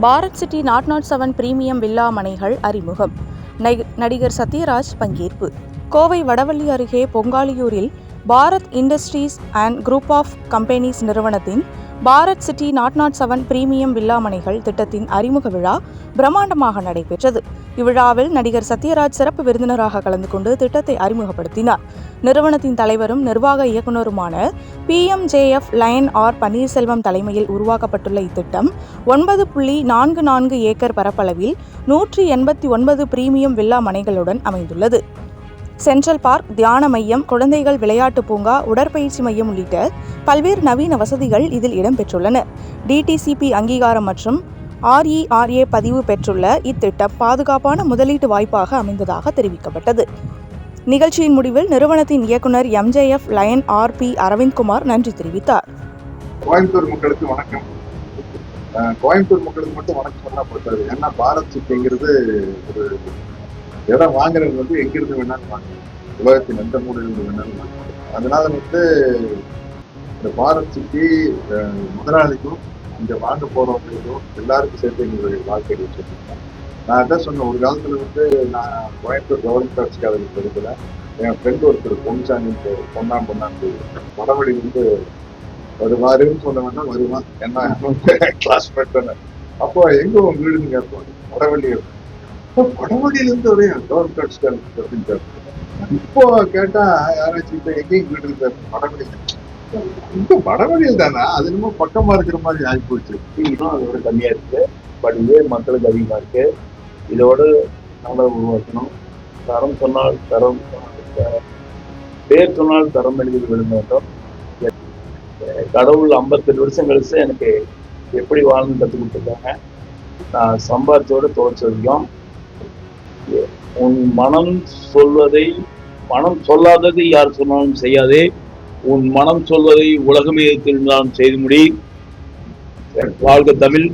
Bharat city 007 premium villa மனைகள் அறிமுகம். நடிகர் சத்யராஜ் பங்கேற்பு. கோவை வடவள்ளி அருகே பொங்காலியூரில் Bharat industries and group of companies நிறுவனத்தின் பாரத் சிட்டி 007 பிரீமியம் வில்லா மனைகள் திட்டத்தின் அறிமுக விழா பிரம்மாண்டமாக நடைபெற்றது. இவ்விழாவில் நடிகர் சத்யராஜ் சிறப்பு விருந்தினராக கலந்து கொண்டு திட்டத்தை அறிமுகப்படுத்தினார். நிறுவனத்தின் தலைவரும் நிர்வாக இயக்குநருமான PMJF லயன் ஆர் பன்னீர்செல்வம் தலைமையில் உருவாக்கப்பட்டுள்ள இத்திட்டம் 9.44 ஏக்கர் பரப்பளவில் 189 பிரீமியம் வில்லா மனைகளுடன் அமைந்துள்ளது. சென்ட்ரல் பார்க், தியான மையம், குழந்தைகள் விளையாட்டு பூங்கா, உடற்பயிற்சி மையம் உள்ளிட்ட பல்வேறு நவீன வசதிகள் இதில் இடம்பெற்றுள்ளன. DTCP அங்கீகாரம் மற்றும் RERA பதிவு பெற்றுள்ள இத்திட்டம் பாதுகாப்பான முதலீட்டு வாய்ப்பாக அமைந்ததாக தெரிவிக்கப்பட்டது. நிகழ்ச்சியின் முடிவில் நிறுவனத்தின் இயக்குனர் MJF லயன் RP அரவிந்த்குமார் நன்றி தெரிவித்தார். கோயம்புத்தூர் மக்களுக்கு வணக்கம். கோயம்புத்தூர் மக்களுக்கு மட்டும் வணக்கம் சொன்னா போட்டாரு. ஏன்னா பாரத் சிட்டிங்கிறது ஒரு இடம் வாங்குறது எங்கிருந்து வேணாலும் வாங்கலாம், உலகத்தின் எந்த மூலையிலிருந்து வேணாலும் வாங்கலாம். அதனால இந்த பாரத் சிட்டி முதலாளிக்கும் இங்க வாங்க போறவங்களுக்கும் எல்லாருக்கும் சேர்த்து எங்களுடைய வாழ்க்கையை வச்சிருக்கேன். நான் அதான் சொன்னேன், ஒரு காலத்துல நான் கோயம்புத்தூர் கவர்மெண்ட் ஆர்ட்ஸ் காலேஜ் படிக்கல. என் ஃப்ரெண்ட் ஒருத்தர் பொன்சாமி பொன்னாண்டு வடவழியிலிருந்து வருவாருன்னு சொல்ல வேண்டாம், வருவான். ஏன்னா கிளாஸ்மேட் தானே. அப்போ எங்க உங்க வீடுன்னு கேட்போம். வடவள்ளி. வடவழியிலிருந்து ஒரே கவர்மெண்ட் ஆர்ட்ஸ் காலேஜ் அப்படின்னு. இப்போ கேட்டா யாராச்சும் இப்ப எங்கேயும் வீடு இருக்காரு வடவழி. இப்போ வடவழியில் தானே, அது இன்னும் பக்கமா இருக்கிற மாதிரி ஆகி போச்சு. அதோட கம்மியா இருக்கு, பட் இதே மக்களுக்கு அதிகமா இருக்கு. இதோட நல்லா உருவாக்கணும். தரம் சொன்னால் தரம், பேர் சொன்னால் தரம் எழுதி விட வேண்டும். கடவுள் 58 வருஷம் கழிச்சு எனக்கு எப்படி வாழ்ந்து கற்றுக் கொடுத்துருக்காங்க. நான் சம்பாதிச்சோட தோற்ற வரைக்கும் உன் மனம் சொல்லாததை யார் சொன்னாலும் செய்யாதே, உன் மனம் சொல்வதை உலகமே தெரிந்தாலும் செய்து முடி. வாழ்க தமிழ்.